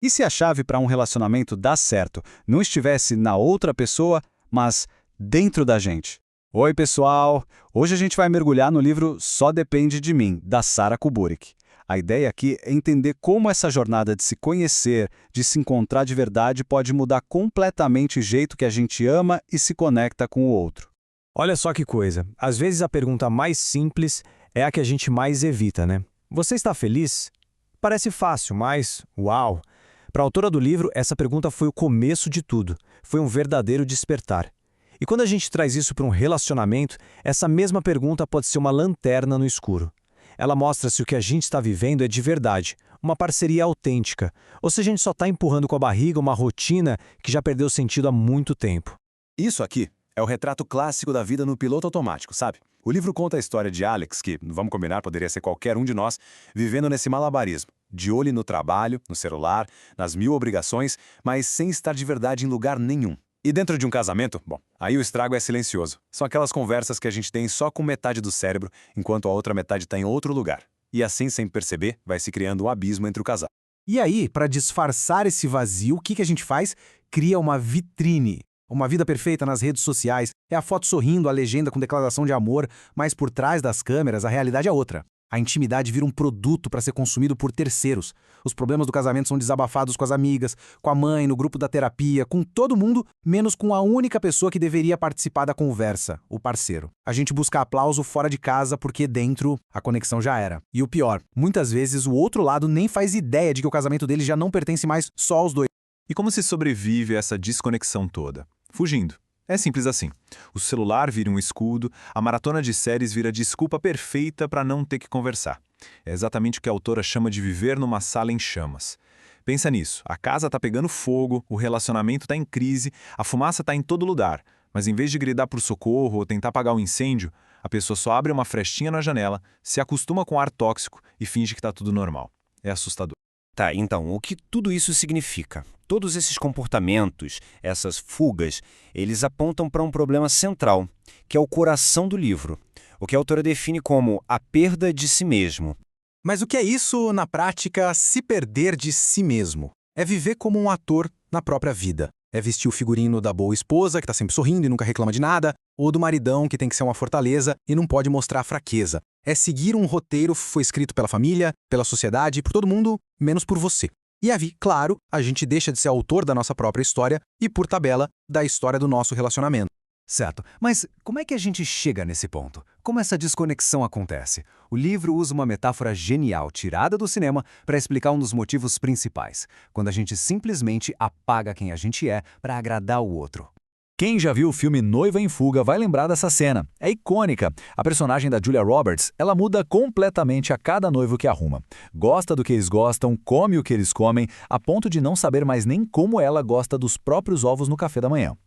E se a chave para um relacionamento dar certo não estivesse na outra pessoa, mas dentro da gente? Oi, pessoal! Hoje a gente vai mergulhar no livro Só Depende de Mim, da Sarah Kuburik. A ideia aqui é entender como essa jornada de se conhecer, de se encontrar de verdade, pode mudar completamente o jeito que a gente ama e se conecta com o outro. Olha só que coisa. Às vezes a pergunta mais simples é a que a gente mais evita, né? Você está feliz? Parece fácil, mas, uau! Para a autora do livro, essa pergunta foi o começo de tudo. Foi um verdadeiro despertar. E quando a gente traz isso para um relacionamento, essa mesma pergunta pode ser uma lanterna no escuro. Ela mostra se o que a gente está vivendo é de verdade, uma parceria autêntica, ou se a gente só está empurrando com a barriga uma rotina que já perdeu sentido há muito tempo. Isso aqui é o retrato clássico da vida no piloto automático, sabe? O livro conta a história de Alex, que, vamos combinar, poderia ser qualquer um de nós, vivendo nesse malabarismo, de olho no trabalho, no celular, nas mil obrigações, mas sem estar de verdade em lugar nenhum. E dentro de um casamento, bom, aí o estrago é silencioso. São aquelas conversas que a gente tem só com metade do cérebro, enquanto a outra metade está em outro lugar. E assim, sem perceber, vai se criando um abismo entre o casal. E aí, para disfarçar esse vazio, o que a gente faz? Cria uma vitrine. Uma vida perfeita nas redes sociais é a foto sorrindo, a legenda com declaração de amor, mas por trás das câmeras a realidade é outra. A intimidade vira um produto para ser consumido por terceiros. Os problemas do casamento são desabafados com as amigas, com a mãe, no grupo da terapia, com todo mundo, menos com a única pessoa que deveria participar da conversa, o parceiro. A gente busca aplauso fora de casa porque dentro a conexão já era. E o pior, muitas vezes o outro lado nem faz ideia de que o casamento dele já não pertence mais só aos dois. E como se sobrevive a essa desconexão toda? Fugindo. É simples assim. O celular vira um escudo, a maratona de séries vira desculpa perfeita para não ter que conversar. É exatamente o que a autora chama de viver numa sala em chamas. Pensa nisso, a casa está pegando fogo, o relacionamento está em crise, a fumaça está em todo lugar, mas em vez de gritar por socorro ou tentar apagar o incêndio, a pessoa só abre uma frestinha na janela, se acostuma com o ar tóxico e finge que está tudo normal. É assustador. Tá, então, o que tudo isso significa? Todos esses comportamentos, essas fugas, eles apontam para um problema central, que é o coração do livro, o que a autora define como a perda de si mesmo. Mas o que é isso, na prática, se perder de si mesmo? É viver como um ator na própria vida. É vestir o figurino da boa esposa, que está sempre sorrindo e nunca reclama de nada, ou do maridão, que tem que ser uma fortaleza e não pode mostrar fraqueza. É seguir um roteiro que foi escrito pela família, pela sociedade, por todo mundo, menos por você. E aí, claro, a gente deixa de ser autor da nossa própria história e, por tabela, da história do nosso relacionamento. Certo, mas como é que a gente chega nesse ponto? Como essa desconexão acontece? O livro usa uma metáfora genial, tirada do cinema, para explicar um dos motivos principais, quando a gente simplesmente apaga quem a gente é para agradar o outro. Quem já viu o filme Noiva em Fuga vai lembrar dessa cena. É icônica. A personagem da Julia Roberts, ela muda completamente a cada noivo que arruma. Gosta do que eles gostam, come o que eles comem, a ponto de não saber mais nem como ela gosta dos próprios ovos no café da manhã.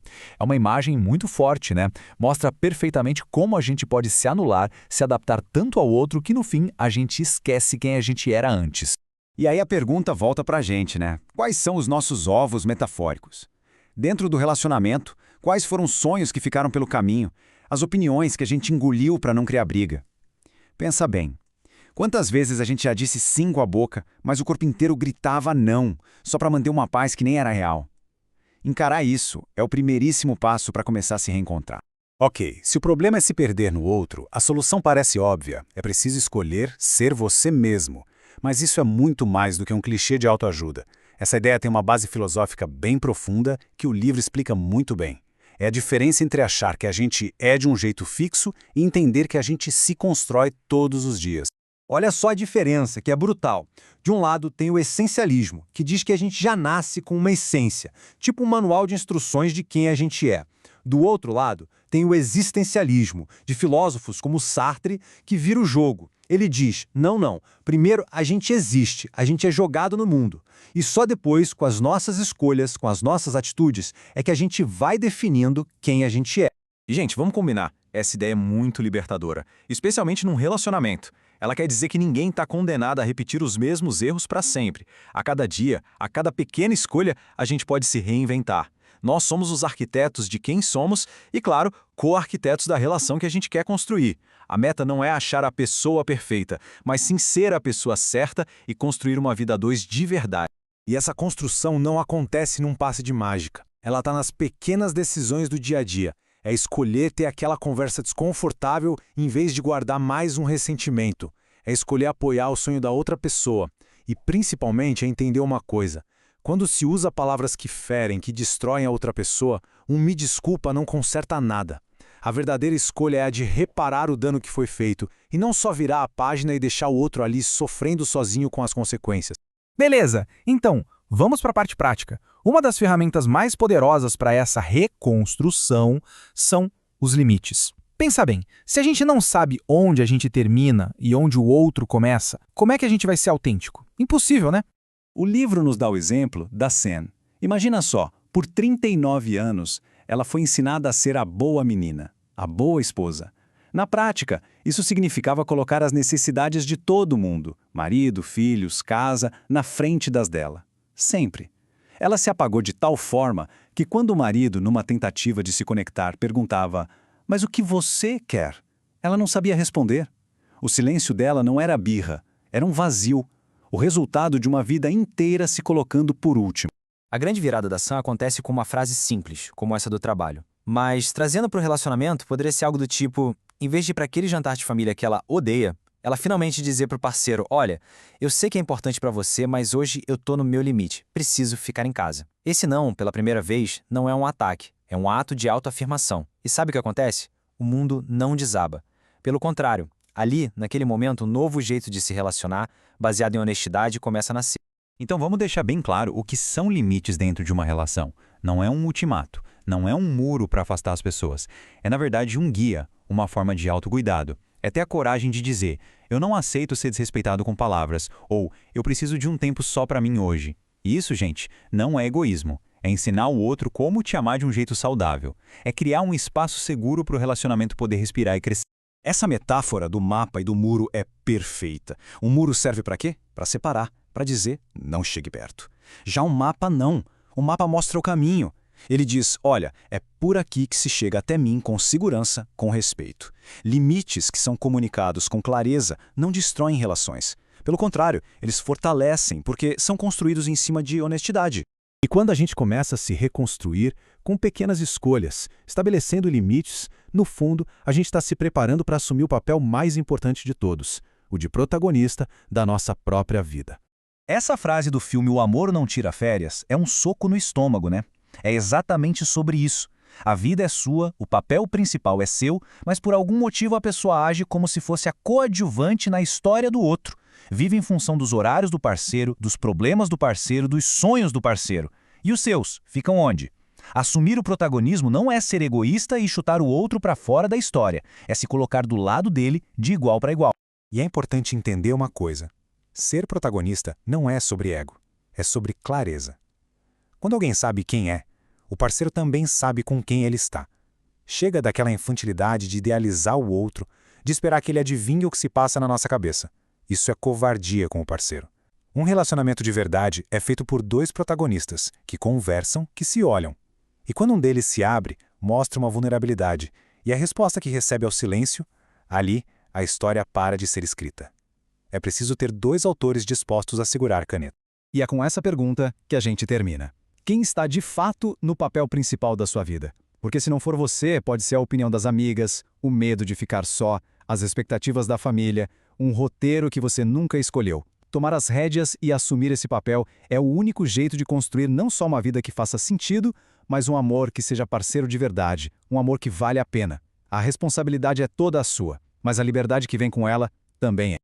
É uma imagem muito forte, né? Mostra perfeitamente como a gente pode se anular, se adaptar tanto ao outro que no fim a gente esquece quem a gente era antes. E aí a pergunta volta pra gente, né? Quais são os nossos ovos metafóricos? Dentro do relacionamento, quais foram os sonhos que ficaram pelo caminho, as opiniões que a gente engoliu para não criar briga? Pensa bem, quantas vezes a gente já disse sim com a boca, mas o corpo inteiro gritava não, só para manter uma paz que nem era real? Encarar isso é o primeiríssimo passo para começar a se reencontrar. Ok, se o problema é se perder no outro, a solução parece óbvia. É preciso escolher ser você mesmo. Mas isso é muito mais do que um clichê de autoajuda. Essa ideia tem uma base filosófica bem profunda que o livro explica muito bem. É a diferença entre achar que a gente é de um jeito fixo e entender que a gente se constrói todos os dias. Olha só a diferença, que é brutal. De um lado tem o essencialismo, que diz que a gente já nasce com uma essência, tipo um manual de instruções de quem a gente é. Do outro lado, tem o existencialismo, de filósofos como Sartre, que vira o jogo. Ele diz, não, primeiro a gente existe, a gente é jogado no mundo. E só depois, com as nossas escolhas, com as nossas atitudes, é que a gente vai definindo quem a gente é. E, gente, vamos combinar. Essa ideia é muito libertadora, especialmente num relacionamento. Ela quer dizer que ninguém está condenado a repetir os mesmos erros para sempre. A cada dia, a cada pequena escolha, a gente pode se reinventar. Nós somos os arquitetos de quem somos e, claro, co-arquitetos da relação que a gente quer construir. A meta não é achar a pessoa perfeita, mas sim ser a pessoa certa e construir uma vida a dois de verdade. E essa construção não acontece num passe de mágica. Ela está nas pequenas decisões do dia a dia. É escolher ter aquela conversa desconfortável em vez de guardar mais um ressentimento. É escolher apoiar o sonho da outra pessoa. E principalmente é entender uma coisa. Quando se usa palavras que ferem, que destroem a outra pessoa, um me desculpa não conserta nada. A verdadeira escolha é a de reparar o dano que foi feito e não só virar a página e deixar o outro ali sofrendo sozinho com as consequências. Beleza, então, vamos para a parte prática. Uma das ferramentas mais poderosas para essa reconstrução são os limites. Pensa bem, se a gente não sabe onde a gente termina e onde o outro começa, como é que a gente vai ser autêntico? Impossível, né? O livro nos dá o exemplo da Sen. Imagina só, por 39 anos, ela foi ensinada a ser a boa menina, a boa esposa. Na prática, isso significava colocar as necessidades de todo mundo, marido, filhos, casa, na frente das dela. Sempre. Ela se apagou de tal forma que quando o marido, numa tentativa de se conectar, perguntava: "Mas o que você quer?", ela não sabia responder. O silêncio dela não era birra, era um vazio, o resultado de uma vida inteira se colocando por último. A grande virada da Sam acontece com uma frase simples, como essa do trabalho. Mas, trazendo para o relacionamento, poderia ser algo do tipo, em vez de ir para aquele jantar de família que ela odeia, ela finalmente dizer para o parceiro: "Olha, eu sei que é importante para você, mas hoje eu tô no meu limite, preciso ficar em casa." Esse não, pela primeira vez, não é um ataque, é um ato de autoafirmação. E sabe o que acontece? O mundo não desaba. Pelo contrário, ali, naquele momento, um novo jeito de se relacionar, baseado em honestidade, começa a nascer. Então vamos deixar bem claro o que são limites dentro de uma relação. Não é um ultimato, não é um muro para afastar as pessoas. É, na verdade, um guia, uma forma de autocuidado. É ter a coragem de dizer: "Eu não aceito ser desrespeitado com palavras", ou "Eu preciso de um tempo só para mim hoje." E isso, gente, não é egoísmo. É ensinar o outro como te amar de um jeito saudável. É criar um espaço seguro para o relacionamento poder respirar e crescer. Essa metáfora do mapa e do muro é perfeita. Um muro serve para quê? Para separar, para dizer: não chegue perto. Já um mapa não. O mapa mostra o caminho. Ele diz: olha, é por aqui que se chega até mim com segurança, com respeito. Limites que são comunicados com clareza não destroem relações. Pelo contrário, eles fortalecem porque são construídos em cima de honestidade. E quando a gente começa a se reconstruir com pequenas escolhas, estabelecendo limites, no fundo, a gente está se preparando para assumir o papel mais importante de todos, o de protagonista da nossa própria vida. Essa frase do filme O Amor Não Tira Férias é um soco no estômago, né? É exatamente sobre isso. A vida é sua, o papel principal é seu, mas por algum motivo a pessoa age como se fosse a coadjuvante na história do outro. Vive em função dos horários do parceiro, dos problemas do parceiro, dos sonhos do parceiro. E os seus ficam onde? Assumir o protagonismo não é ser egoísta e chutar o outro para fora da história. É se colocar do lado dele de igual para igual. E é importante entender uma coisa. Ser protagonista não é sobre ego, é sobre clareza. Quando alguém sabe quem é, o parceiro também sabe com quem ele está. Chega daquela infantilidade de idealizar o outro, de esperar que ele adivinhe o que se passa na nossa cabeça. Isso é covardia com o parceiro. Um relacionamento de verdade é feito por dois protagonistas, que conversam, que se olham. E quando um deles se abre, mostra uma vulnerabilidade, e a resposta que recebe é o silêncio, ali a história para de ser escrita. É preciso ter dois autores dispostos a segurar a caneta. E é com essa pergunta que a gente termina. Quem está de fato no papel principal da sua vida? Porque se não for você, pode ser a opinião das amigas, o medo de ficar só, as expectativas da família, um roteiro que você nunca escolheu. Tomar as rédeas e assumir esse papel é o único jeito de construir não só uma vida que faça sentido, mas um amor que seja parceiro de verdade, um amor que vale a pena. A responsabilidade é toda a sua, mas a liberdade que vem com ela também é.